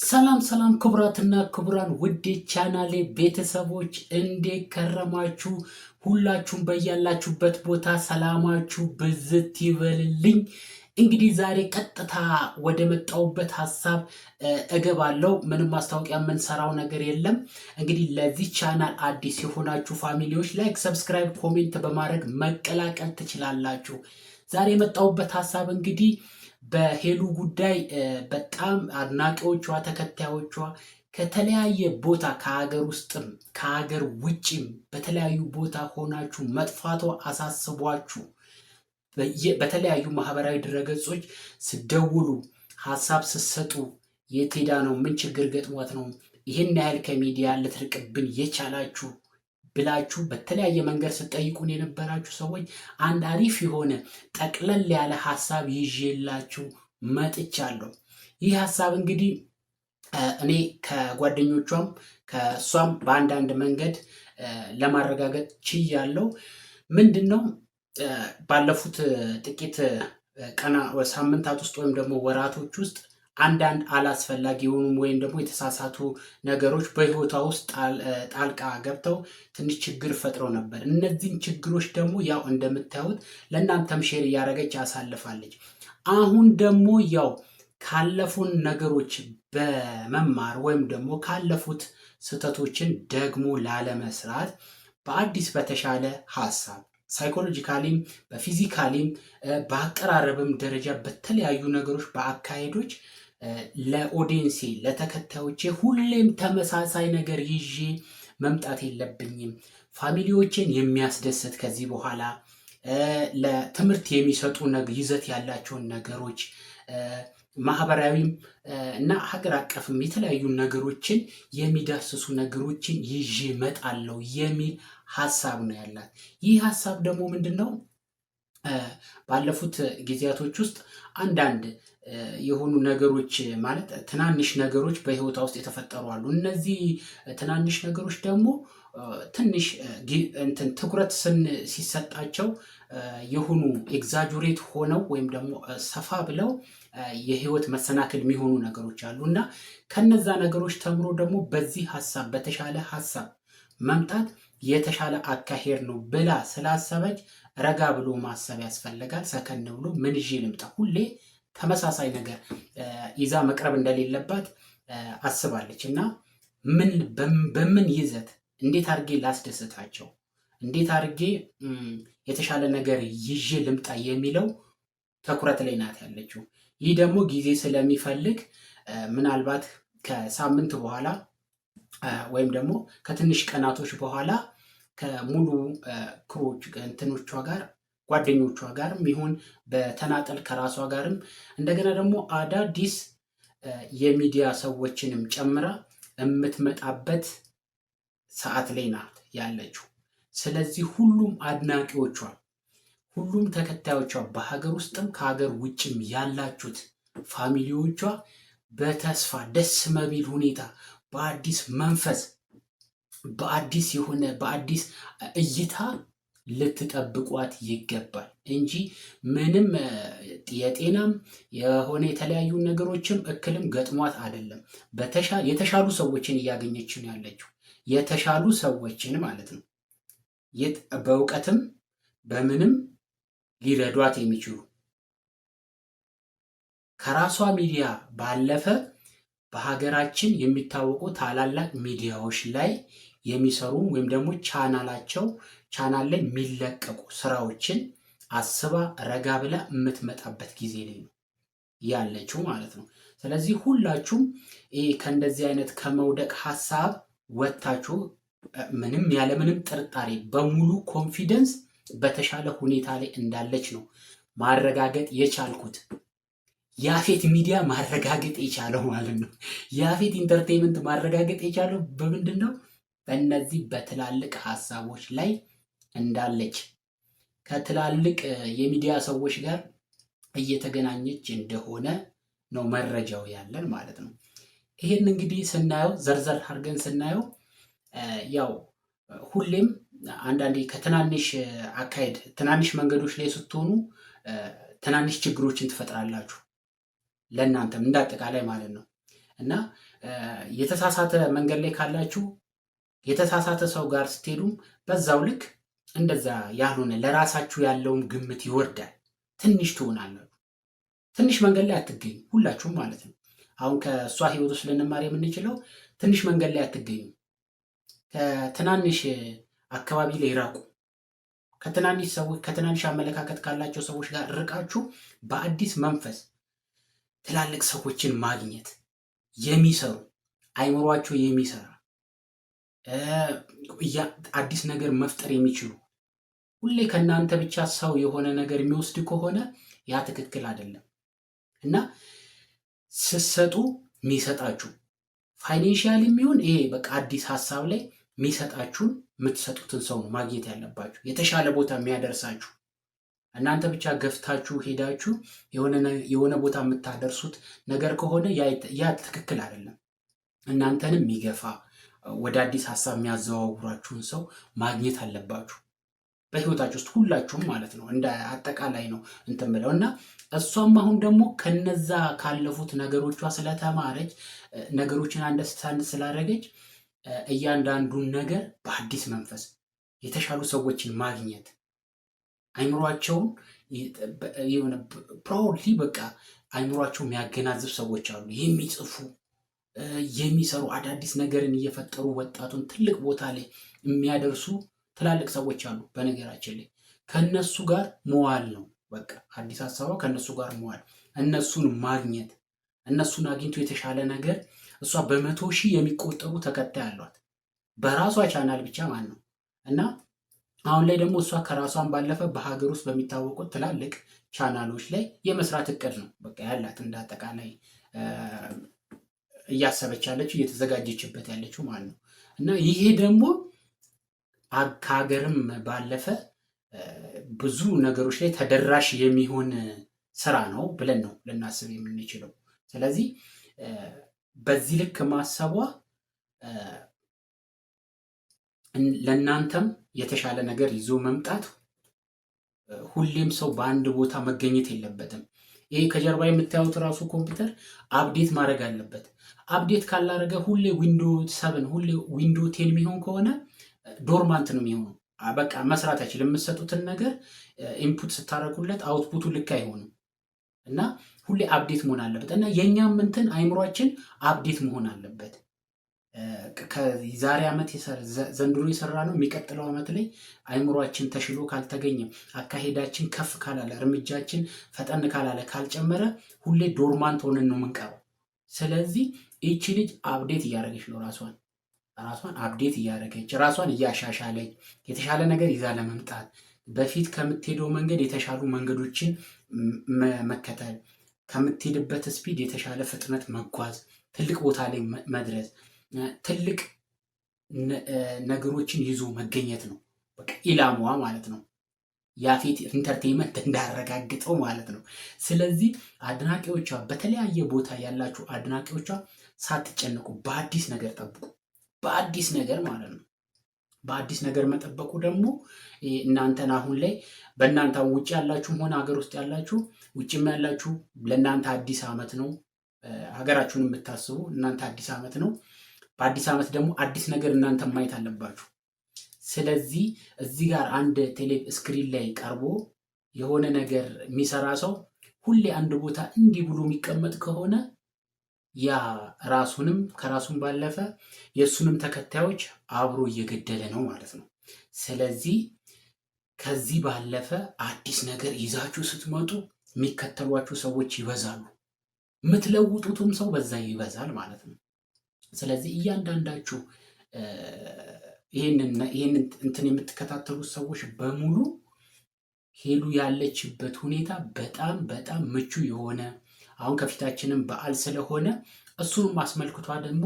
ሰላም ሰላም ክቡራትና ክቡራን ውድ ቻናሌ ቤተሰቦች እንዴት ከረማችሁ? ሁላችሁም በያላችሁበት ቦታ ሰላማችሁ ብዝት ይበልልኝ። እንግዲህ ዛሬ ቀጥታ ወደ መጣሁበት ሀሳብ እገባለሁ። ምንም ማስታወቂያ የምንሰራው ነገር የለም። እንግዲህ ለዚህ ቻናል አዲስ የሆናችሁ ፋሚሊዎች ላይክ፣ ሰብስክራይብ፣ ኮሜንት በማድረግ መቀላቀል ትችላላችሁ። ዛሬ የመጣሁበት ሀሳብ እንግዲህ በሄሉ ጉዳይ በጣም አድናቂዎቿ ተከታዮቿ ከተለያየ ቦታ ከሀገር ውስጥም ከሀገር ውጭም በተለያዩ ቦታ ሆናችሁ መጥፋቷ አሳስቧችሁ በተለያዩ ማህበራዊ ድረገጾች ስደውሉ ሀሳብ ስትሰጡ የት ሄዳ ነው? ምን ችግር ገጥሟት ነው ይህን ያህል ከሚዲያ ልትርቅብን የቻላችሁ ብላችሁ በተለያየ መንገድ ስትጠይቁን የነበራችሁ ሰዎች አንድ አሪፍ የሆነ ጠቅለል ያለ ሀሳብ ይዤላችሁ መጥቻለሁ። ይህ ሀሳብ እንግዲህ እኔ ከጓደኞቿም ከእሷም በአንዳንድ መንገድ ለማረጋገጥ ችያለሁ። ምንድን ነው ባለፉት ጥቂት ሳምንታት ውስጥ ወይም ደግሞ ወራቶች ውስጥ አንዳንድ አላስፈላጊ የሆኑ ወይም ደግሞ የተሳሳቱ ነገሮች በህይወቷ ውስጥ ጣልቃ ገብተው ትንሽ ችግር ፈጥረው ነበር። እነዚህን ችግሮች ደግሞ ያው እንደምታዩት ለእናንተም ሼር እያደረገች ያሳልፋለች። አሁን ደግሞ ያው ካለፉን ነገሮች በመማር ወይም ደግሞ ካለፉት ስህተቶችን ደግሞ ላለመስራት በአዲስ በተሻለ ሀሳብ ሳይኮሎጂካሊም በፊዚካሊም በአቀራረብም ደረጃ በተለያዩ ነገሮች በአካሄዶች ለኦዲየንሴ ለተከታዮቼ ሁሌም ተመሳሳይ ነገር ይዤ መምጣት የለብኝም። ፋሚሊዎችን የሚያስደስት ከዚህ በኋላ ለትምህርት የሚሰጡ ይዘት ያላቸውን ነገሮች ማህበራዊም እና ሀገር አቀፍም የተለያዩ ነገሮችን የሚዳስሱ ነገሮችን ይዤ እመጣለሁ የሚል ሀሳብ ነው ያላት። ይህ ሀሳብ ደግሞ ምንድን ነው? ባለፉት ጊዜያቶች ውስጥ አንዳንድ የሆኑ ነገሮች ማለት ትናንሽ ነገሮች በህይወቷ ውስጥ የተፈጠሩ አሉ። እነዚህ ትናንሽ ነገሮች ደግሞ ትንሽ ትኩረት ሲሰጣቸው የሆኑ ኤግዛጁሬት ሆነው ወይም ደግሞ ሰፋ ብለው የህይወት መሰናክል የሚሆኑ ነገሮች አሉ እና ከነዛ ነገሮች ተምሮ ደግሞ በዚህ ሀሳብ በተሻለ ሀሳብ መምጣት የተሻለ አካሄድ ነው ብላ ስላሰበች ረጋ ብሎ ማሰብ ያስፈልጋል። ሰከን ብሎ ምን ይዤ ልምጣ፣ ሁሌ ተመሳሳይ ነገር ይዛ መቅረብ እንደሌለባት አስባለች እና በምን ይዘት እንዴት አድርጌ ላስደስታቸው፣ እንዴት አድርጌ የተሻለ ነገር ይዤ ልምጣ የሚለው ትኩረት ላይ ናት ያለችው። ይህ ደግሞ ጊዜ ስለሚፈልግ ምናልባት ከሳምንት በኋላ ወይም ደግሞ ከትንሽ ቀናቶች በኋላ ከሙሉ ክሮች እንትኖቿ ጋር ጓደኞቿ ጋርም ይሁን በተናጠል ከራሷ ጋርም እንደገና ደግሞ አዳዲስ የሚዲያ ሰዎችንም ጨምራ የምትመጣበት ሰዓት ላይ ናት ያለችው። ስለዚህ ሁሉም አድናቂዎቿ፣ ሁሉም ተከታዮቿ በሀገር ውስጥም ከሀገር ውጭም ያላችሁት ፋሚሊዎቿ በተስፋ ደስ በሚል ሁኔታ በአዲስ መንፈስ በአዲስ የሆነ በአዲስ እይታ ልትጠብቋት ይገባል እንጂ ምንም የጤናም የሆነ የተለያዩ ነገሮችም እክልም ገጥሟት አይደለም። የተሻሉ ሰዎችን እያገኘች ነው ያለችው። የተሻሉ ሰዎችን ማለት ነው፣ በእውቀትም በምንም ሊረዷት የሚችሉ ከራሷ ሚዲያ ባለፈ በሀገራችን የሚታወቁ ታላላቅ ሚዲያዎች ላይ የሚሰሩ ወይም ደግሞ ቻናል ላይ የሚለቀቁ ስራዎችን አስባ ረጋ ብላ የምትመጣበት ጊዜ ላይ ነው ያለችው ማለት ነው። ስለዚህ ሁላችሁም ከእንደዚህ አይነት ከመውደቅ ሀሳብ ወጥታችሁ ምንም ያለምንም ጥርጣሬ በሙሉ ኮንፊደንስ በተሻለ ሁኔታ ላይ እንዳለች ነው ማረጋገጥ የቻልኩት። ያፌት ሚዲያ ማረጋገጥ የቻለው ማለት ነው። ያፌት ኢንተርቴይንመንት ማረጋገጥ የቻለው በምንድን ነው? በእነዚህ በትላልቅ ሀሳቦች ላይ እንዳለች ከትላልቅ የሚዲያ ሰዎች ጋር እየተገናኘች እንደሆነ ነው መረጃው ያለን ማለት ነው። ይሄን እንግዲህ ስናየው ዘርዘር አድርገን ስናየው ያው ሁሌም አንዳንዴ ከትናንሽ አካሄድ ትናንሽ መንገዶች ላይ ስትሆኑ ትናንሽ ችግሮችን ትፈጥራላችሁ። ለእናንተም እንዳጠቃላይ ማለት ነው። እና የተሳሳተ መንገድ ላይ ካላችሁ የተሳሳተ ሰው ጋር ስትሄዱም በዛው ልክ እንደዛ ያልሆነ ለራሳችሁ ያለውም ግምት ይወርዳል። ትንሽ ትሆናላችሁ። ትንሽ መንገድ ላይ አትገኙ፣ ሁላችሁም ማለት ነው። አሁን ከእሷ ህይወት ውስጥ ልንማር የምንችለው ትንሽ መንገድ ላይ አትገኙ። ከትናንሽ አካባቢ ላይ ራቁ። ከትናንሽ ሰዎች ከትናንሽ አመለካከት ካላቸው ሰዎች ጋር ርቃችሁ በአዲስ መንፈስ ትላልቅ ሰዎችን ማግኘት የሚሰሩ አይምሯቸው የሚሰራ አዲስ ነገር መፍጠር የሚችሉ ሁሌ ከእናንተ ብቻ ሰው የሆነ ነገር የሚወስድ ከሆነ ያ ትክክል አይደለም እና ስትሰጡ የሚሰጣችሁ ፋይናንሻሊ የሚሆን ይሄ በቃ አዲስ ሀሳብ ላይ የሚሰጣችሁን የምትሰጡትን ሰው ነው ማግኘት ያለባችሁ። የተሻለ ቦታ የሚያደርሳችሁ እናንተ ብቻ ገፍታችሁ ሄዳችሁ የሆነ ቦታ የምታደርሱት ነገር ከሆነ ያ ትክክል አይደለም። እናንተንም የሚገፋ ወደ አዲስ ሀሳብ የሚያዘዋውራችሁን ሰው ማግኘት አለባችሁ በህይወታችሁ ውስጥ ሁላችሁም ማለት ነው። እንደ አጠቃላይ ነው እንትን ብለው እና እሷም አሁን ደግሞ ከነዛ ካለፉት ነገሮቿ ስለተማረች ነገሮችን አንደርስታንድ ስላደረገች እያንዳንዱን ነገር በአዲስ መንፈስ የተሻሉ ሰዎችን ማግኘት አይምሯቸውን የሆነ ፕራውድሊ በቃ አይምሯቸው የሚያገናዝብ ሰዎች አሉ። የሚጽፉ የሚሰሩ አዳዲስ ነገርን እየፈጠሩ ወጣቱን ትልቅ ቦታ ላይ የሚያደርሱ ትላልቅ ሰዎች አሉ። በነገራችን ላይ ከነሱ ጋር መዋል ነው በቃ አዲስ ሀሳቧ ከነሱ ጋር መዋል፣ እነሱን ማግኘት፣ እነሱን አግኝቶ የተሻለ ነገር እሷ በመቶ ሺህ የሚቆጠሩ ተከታይ አሏት በራሷ ቻናል ብቻ ማለት ነው። እና አሁን ላይ ደግሞ እሷ ከራሷን ባለፈ በሀገር ውስጥ በሚታወቁት ትላልቅ ቻናሎች ላይ የመስራት እቅድ ነው በቃ ያላት እንደ አጠቃላይ እያሰበች ያለችው እየተዘጋጀችበት ያለችው ማለት ነው። እና ይሄ ደግሞ ከሀገርም ባለፈ ብዙ ነገሮች ላይ ተደራሽ የሚሆን ስራ ነው ብለን ነው ልናስብ የምንችለው። ስለዚህ በዚህ ልክ ማሰቧ ለእናንተም የተሻለ ነገር ይዞ መምጣት፣ ሁሌም ሰው በአንድ ቦታ መገኘት የለበትም። ይሄ ከጀርባ የምታዩት ራሱ ኮምፒውተር አፕዴት ማድረግ አለበት። አፕዴት ካላረገ ሁሌ ዊንዶ 7 ሁሌ ዊንዶ 10 የሚሆን ከሆነ ዶርማንት ነው የሚሆነው። በቃ መስራት አይችልም። የምትሰጡትን ነገር ኢንፑት ስታደርጉለት አውትፑቱ ልክ አይሆንም እና ሁሌ አፕዴት መሆን አለበት እና የእኛም እንትን አይምሯችን አፕዴት መሆን አለበት። ከዛሬ ዓመት ዘንድሮ የሰራ ነው የሚቀጥለው ዓመት ላይ አይምሯችን ተሽሎ ካልተገኘ፣ አካሄዳችን ከፍ ካላለ፣ እርምጃችን ፈጠን ካላለ፣ ካልጨመረ ሁሌ ዶርማንት ሆነን ነው የምንቀረው። ስለዚህ ይቺ ልጅ አፕዴት እያደረገች ነው ራሷን አፕዴት እያደረገች ራሷን እያሻሻለች የተሻለ ነገር ይዛ ለመምጣት በፊት ከምትሄደው መንገድ የተሻሉ መንገዶችን መከተል፣ ከምትሄድበት ስፒድ የተሻለ ፍጥነት መጓዝ፣ ትልቅ ቦታ ላይ መድረስ፣ ትልቅ ነገሮችን ይዞ መገኘት ነው በቃ ኢላማዋ ማለት ነው። ያፌት ኢንተርቴይንመንት እንዳረጋግጠው ማለት ነው። ስለዚህ አድናቂዎቿ፣ በተለያየ ቦታ ያላችሁ አድናቂዎቿ ሳትጨነቁ በአዲስ ነገር ጠብቁ። በአዲስ ነገር ማለት ነው። በአዲስ ነገር መጠበቁ ደግሞ እናንተን አሁን ላይ በእናንተ ውጭ ያላችሁም ሆነ ሀገር ውስጥ ያላችሁ፣ ውጭም ያላችሁ ለእናንተ አዲስ ዓመት ነው። ሀገራችሁን የምታስቡ እናንተ አዲስ ዓመት ነው። በአዲስ ዓመት ደግሞ አዲስ ነገር እናንተ ማየት አለባችሁ። ስለዚህ እዚህ ጋር አንድ ቴሌ ስክሪን ላይ ቀርቦ የሆነ ነገር የሚሰራ ሰው ሁሌ አንድ ቦታ እንዲህ ብሎ የሚቀመጥ ከሆነ ያ ራሱንም ከራሱም ባለፈ የእሱንም ተከታዮች አብሮ እየገደለ ነው ማለት ነው። ስለዚህ ከዚህ ባለፈ አዲስ ነገር ይዛችሁ ስትመጡ የሚከተሏችሁ ሰዎች ይበዛሉ፣ የምትለውጡትም ሰው በዛ ይበዛል ማለት ነው። ስለዚህ እያንዳንዳችሁ ይህንን እንትን የምትከታተሉት ሰዎች በሙሉ ሄሉ ያለችበት ሁኔታ በጣም በጣም ምቹ የሆነ አሁን ከፊታችንም በዓል ስለሆነ እሱንም አስመልክቷ ደግሞ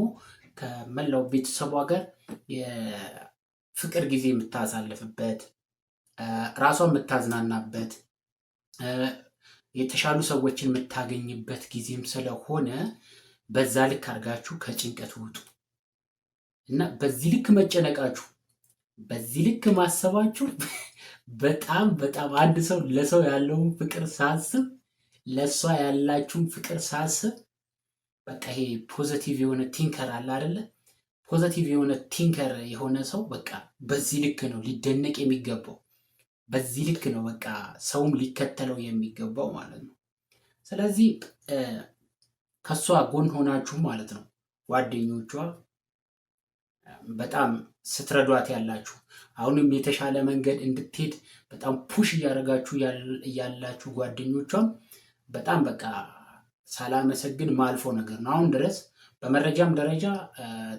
ከመላው ቤተሰቧ ጋር የፍቅር ጊዜ የምታሳልፍበት ራሷን የምታዝናናበት የተሻሉ ሰዎችን የምታገኝበት ጊዜም ስለሆነ በዛ ልክ አድርጋችሁ ከጭንቀት ውጡ እና በዚህ ልክ መጨነቃችሁ፣ በዚህ ልክ ማሰባችሁ በጣም በጣም አንድ ሰው ለሰው ያለውን ፍቅር ሳስብ፣ ለእሷ ያላችሁን ፍቅር ሳስብ በቃ ይሄ ፖዘቲቭ የሆነ ቲንከር አለ አይደለ? ፖዘቲቭ የሆነ ቲንከር የሆነ ሰው በቃ በዚህ ልክ ነው ሊደነቅ የሚገባው። በዚህ ልክ ነው በቃ ሰውም ሊከተለው የሚገባው ማለት ነው። ስለዚህ ከሷ ጎን ሆናችሁ ማለት ነው ጓደኞቿ በጣም ስትረዷት ያላችሁ፣ አሁንም የተሻለ መንገድ እንድትሄድ በጣም ፑሽ እያደረጋችሁ ያላችሁ ጓደኞቿም በጣም በቃ ሳላመሰግን ማልፎ ነገር ነው። አሁን ድረስ በመረጃም ደረጃ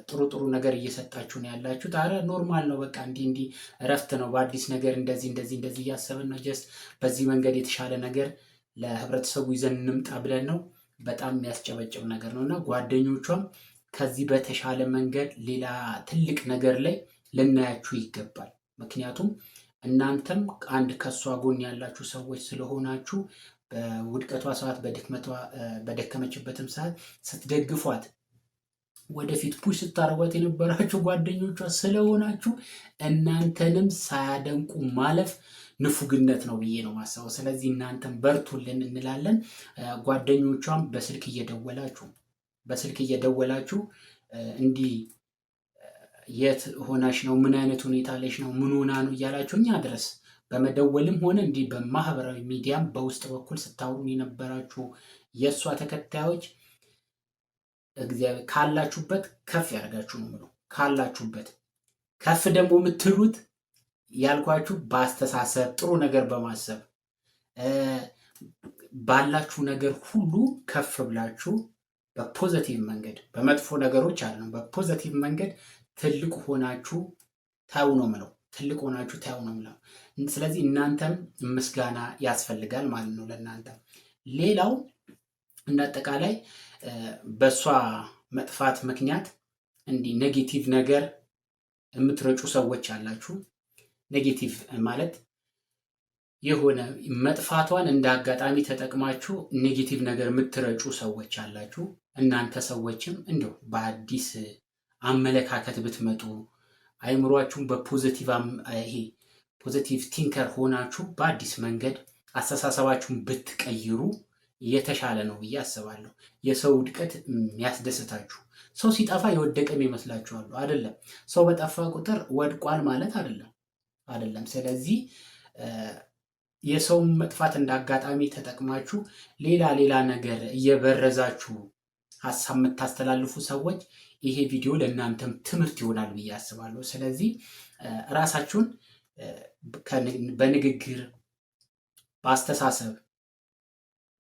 ጥሩ ጥሩ ነገር እየሰጣችሁ ነው ያላችሁት። አረ ኖርማል ነው በቃ እንዲህ እረፍት ነው፣ በአዲስ ነገር እንደዚህ እያሰብን ነው፣ ጀስት በዚህ መንገድ የተሻለ ነገር ለህብረተሰቡ ይዘን እንምጣ ብለን ነው። በጣም የሚያስጨበጭብ ነገር ነው እና ጓደኞቿም ከዚህ በተሻለ መንገድ ሌላ ትልቅ ነገር ላይ ልናያችሁ ይገባል። ምክንያቱም እናንተም አንድ ከሷ ጎን ያላችሁ ሰዎች ስለሆናችሁ በውድቀቷ ሰዓት በደከመችበትም ሰዓት ስትደግፏት ወደፊት ፑሽ ስታደርጓት የነበራችሁ ጓደኞቿ ስለሆናችሁ እናንተንም ሳያደንቁ ማለፍ ንፉግነት ነው ብዬ ነው ማሰበው። ስለዚህ እናንተም በርቱልን እንላለን። ጓደኞቿም በስልክ እየደወላችሁ እንዲህ የት ሆናሽ ነው፣ ምን አይነት ሁኔታ ላይ ነው፣ ምን ሆና ነው እያላችሁ እኛ ድረስ በመደወልም ሆነ እንዲህ በማህበራዊ ሚዲያም በውስጥ በኩል ስታወሩን የነበራችሁ የእሷ ተከታዮች እግዚአብሔር ካላችሁበት ከፍ ያደርጋችሁ ነው የምለው። ካላችሁበት ከፍ ደግሞ የምትሉት ያልኳችሁ በአስተሳሰብ ጥሩ ነገር በማሰብ ባላችሁ ነገር ሁሉ ከፍ ብላችሁ በፖዘቲቭ መንገድ፣ በመጥፎ ነገሮች አይደለም፣ በፖዘቲቭ መንገድ ትልቅ ሆናችሁ ታዩ ነው የምለው። ትልቅ ሆናችሁ ታዩ ነው የምለው። ስለዚህ እናንተም ምስጋና ያስፈልጋል ማለት ነው ለእናንተ። ሌላው እንዳጠቃላይ በእሷ መጥፋት ምክንያት እንዲህ ኔጌቲቭ ነገር የምትረጩ ሰዎች አላችሁ። ኔጌቲቭ ማለት የሆነ መጥፋቷን እንደ አጋጣሚ ተጠቅማችሁ ኔጌቲቭ ነገር የምትረጩ ሰዎች አላችሁ። እናንተ ሰዎችም እንደው በአዲስ አመለካከት ብትመጡ አይምሯችሁን በፖዚቲቭ ይሄ ፖዚቲቭ ቲንከር ሆናችሁ በአዲስ መንገድ አስተሳሰባችሁን ብትቀይሩ የተሻለ ነው ብዬ አስባለሁ። የሰው ውድቀት የሚያስደስታችሁ ሰው ሲጠፋ የወደቀም ይመስላችኋል? አይደለም። ሰው በጠፋ ቁጥር ወድቋል ማለት አይደለም። ስለዚህ የሰውን መጥፋት እንደ አጋጣሚ ተጠቅማችሁ ሌላ ነገር እየበረዛችሁ ሀሳብ የምታስተላልፉ ሰዎች ይሄ ቪዲዮ ለእናንተም ትምህርት ይሆናል ብዬ አስባለሁ። ስለዚህ ራሳችሁን በንግግር፣ በአስተሳሰብ፣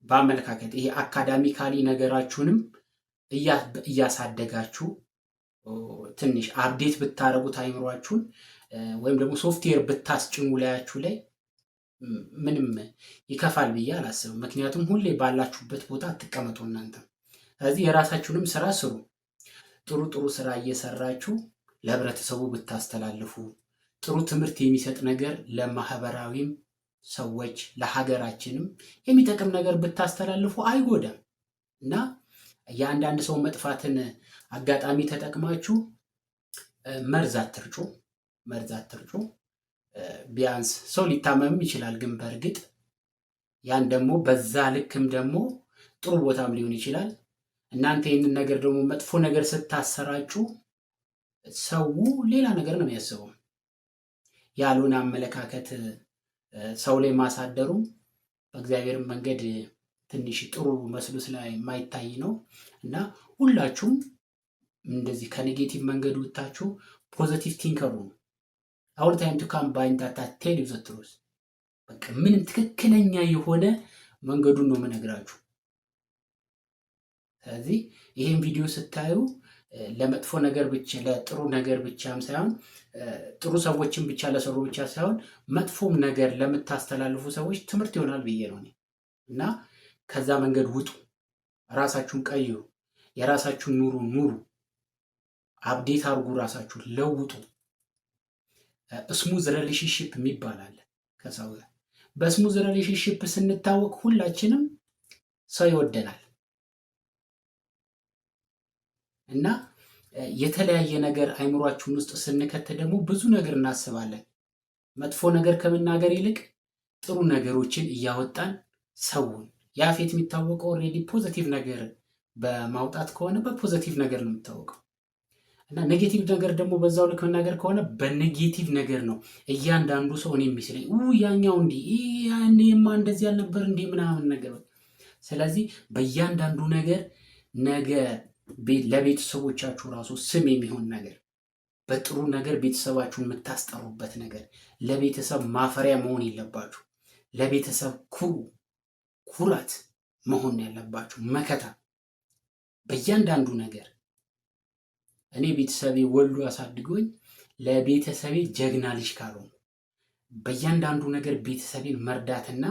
በአመለካከት ይሄ አካዳሚካሊ ነገራችሁንም እያሳደጋችሁ ትንሽ አፕዴት ብታረጉት አይምሯችሁን ወይም ደግሞ ሶፍትዌር ብታስጭኑ ላያችሁ ላይ ምንም ይከፋል ብዬ አላስብም። ምክንያቱም ሁሌ ባላችሁበት ቦታ አትቀመጡ እናንተ። ስለዚህ የራሳችሁንም ስራ ስሩ። ጥሩ ስራ እየሰራችሁ ለህብረተሰቡ ብታስተላልፉ፣ ጥሩ ትምህርት የሚሰጥ ነገር ለማህበራዊም ሰዎች ለሀገራችንም የሚጠቅም ነገር ብታስተላልፉ አይጎዳም እና የአንዳንድ ሰው መጥፋትን አጋጣሚ ተጠቅማችሁ መርዝ አትርጩ። ቢያንስ ሰው ሊታመም ይችላል፣ ግን በእርግጥ ያን ደግሞ በዛ ልክም ደግሞ ጥሩ ቦታም ሊሆን ይችላል። እናንተ ይህንን ነገር ደግሞ መጥፎ ነገር ስታሰራጩ ሰው ሌላ ነገር ነው የሚያስበው። ያልሆነ አመለካከት ሰው ላይ ማሳደሩም በእግዚአብሔር መንገድ ትንሽ ጥሩ መስሎ ስለማይታይ ነው እና ሁላችሁም እንደዚህ ከኔጌቲቭ መንገድ ወጥታችሁ ፖዚቲቭ ቲንከሩ ነው። አሁን ታይም ቱ ካም ባይ ዳታ ቴል ዩ ዘ ትሩዝ። በቃ ምንም ትክክለኛ የሆነ መንገዱን ነው የምነግራችሁ። ስለዚህ ይሄን ቪዲዮ ስታዩ ለመጥፎ ነገር ብቻ ለጥሩ ነገር ብቻም ሳይሆን ጥሩ ሰዎችን ብቻ ለሰሩ ብቻ ሳይሆን መጥፎም ነገር ለምታስተላልፉ ሰዎች ትምህርት ይሆናል ብዬ ነው እና ከዛ መንገድ ውጡ፣ ራሳችሁን ቀይሩ፣ የራሳችሁን ኑሩ፣ አፕዴት አድርጉ፣ ራሳችሁን ለውጡ። ስሙዝ ሪሌሽንሺፕ የሚባል አለ ከሰው ጋር። በስሙዝ ሪሌሽንሺፕ ስንታወቅ ሁላችንም ሰው ይወደናል እና የተለያየ ነገር አይምሯችሁን ውስጥ ስንከት ደግሞ ብዙ ነገር እናስባለን። መጥፎ ነገር ከመናገር ይልቅ ጥሩ ነገሮችን እያወጣን ሰውን ያፌት የሚታወቀው ኦልሬዲ ፖዚቲቭ ነገር በማውጣት ከሆነ በፖዘቲቭ ነገር ነው የምታወቀው። እና ኔጌቲቭ ነገር ደግሞ በዛው ልክ መናገር ከሆነ በኔጌቲቭ ነገር ነው እያንዳንዱ ሰው እኔ የሚስለኝ ያኛው እንዲህ ያኔማ እንደዚህ ያልነበር እንዲህ ምናምን ነገር። ስለዚህ በእያንዳንዱ ነገር ነገ ለቤተሰቦቻችሁ ራሱ ስም የሚሆን ነገር፣ በጥሩ ነገር ቤተሰባችሁን የምታስጠሩበት ነገር፣ ለቤተሰብ ማፈሪያ መሆን የለባችሁ። ለቤተሰብ ኩራት መሆን ያለባችሁ፣ መከታ በእያንዳንዱ ነገር። እኔ ቤተሰቤ ወልዶ አሳድጎኝ ለቤተሰቤ ጀግና ልጅ ካልሆንኩ በእያንዳንዱ ነገር ቤተሰቤን መርዳትና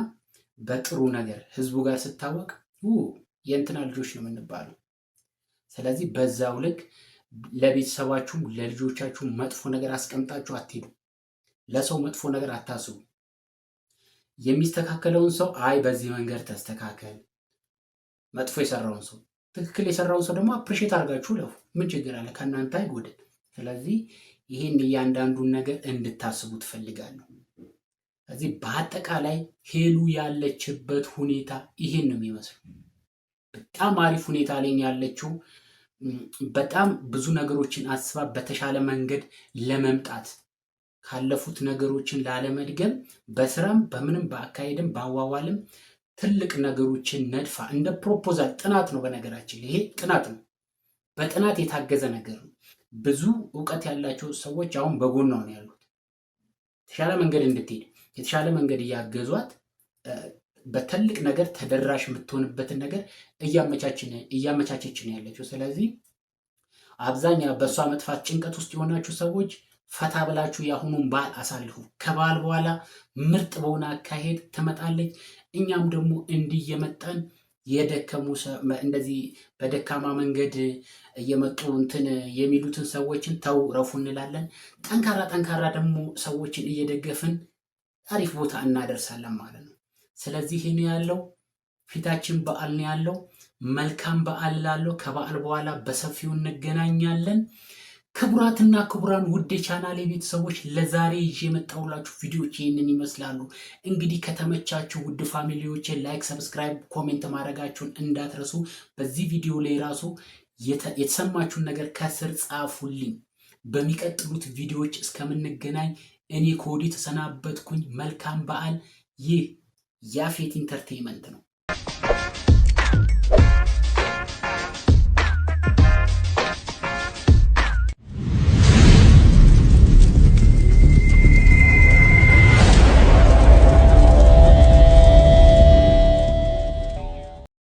በጥሩ ነገር ህዝቡ ጋር ስታወቅ የእንትና ልጆች ነው የምንባለው። ስለዚህ በዛው ልክ ለቤተሰባችሁም ለልጆቻችሁም መጥፎ ነገር አስቀምጣችሁ አትሄዱ። ለሰው መጥፎ ነገር አታስቡ። የሚስተካከለውን ሰው አይ በዚህ መንገድ ተስተካከል፣ መጥፎ የሰራውን ሰው ትክክል የሰራውን ሰው ደግሞ አፕሪሼት አድርጋችሁ ለፉ። ምን ችግር አለ? ከእናንተ አይጎድል። ስለዚህ ይህን እያንዳንዱን ነገር እንድታስቡ ትፈልጋለሁ። ስለዚህ በአጠቃላይ ሄሉ ያለችበት ሁኔታ ይሄን ነው የሚመስለው። በጣም አሪፍ ሁኔታ ላይ ያለችው። በጣም ብዙ ነገሮችን አስባ በተሻለ መንገድ ለመምጣት ካለፉት ነገሮችን ላለመድገም በስራም በምንም በአካሄድም በአዋዋልም ትልቅ ነገሮችን ነድፋ እንደ ፕሮፖዛል ጥናት ነው። በነገራችን ይሄ ጥናት ነው፣ በጥናት የታገዘ ነገር ነው። ብዙ እውቀት ያላቸው ሰዎች አሁን በጎኗ ነው ያሉት። የተሻለ መንገድ እንድትሄድ የተሻለ መንገድ እያገዟት በትልቅ ነገር ተደራሽ የምትሆንበትን ነገር እያመቻቸች ነው ያለችው። ስለዚህ አብዛኛው በእሷ መጥፋት ጭንቀት ውስጥ የሆናችሁ ሰዎች ፈታ ብላችሁ የአሁኑን በዓል አሳልፉ። ከበዓል በኋላ ምርጥ በሆነ አካሄድ ትመጣለች። እኛም ደግሞ እንዲህ እየመጣን የደከሙ እንደዚህ በደካማ መንገድ እየመጡ እንትን የሚሉትን ሰዎችን ተው ረፉ እንላለን። ጠንካራ ደግሞ ሰዎችን እየደገፍን አሪፍ ቦታ እናደርሳለን ማለት ነው። ስለዚህ ይሄ ያለው ፊታችን በዓል ነው ያለው። መልካም በዓል ላለው። ከበዓል በኋላ በሰፊው እንገናኛለን። ክቡራትና ክቡራን ውድ የቻናሌ ቤተሰቦች ለዛሬ ይዤ የመጣሁላችሁ ቪዲዮዎች ይህንን ይመስላሉ። እንግዲህ ከተመቻችሁ ውድ ፋሚሊዎቼ ላይክ፣ ሰብስክራይብ፣ ኮሜንት ማድረጋችሁን እንዳትረሱ። በዚህ ቪዲዮ ላይ ራሱ የተሰማችሁን ነገር ከስር ጻፉልኝ። በሚቀጥሉት ቪዲዮዎች እስከምንገናኝ እኔ ከወዲህ ተሰናበትኩኝ። መልካም በዓል። ይህ ያፌት ኢንተርቴይንመንት ነው።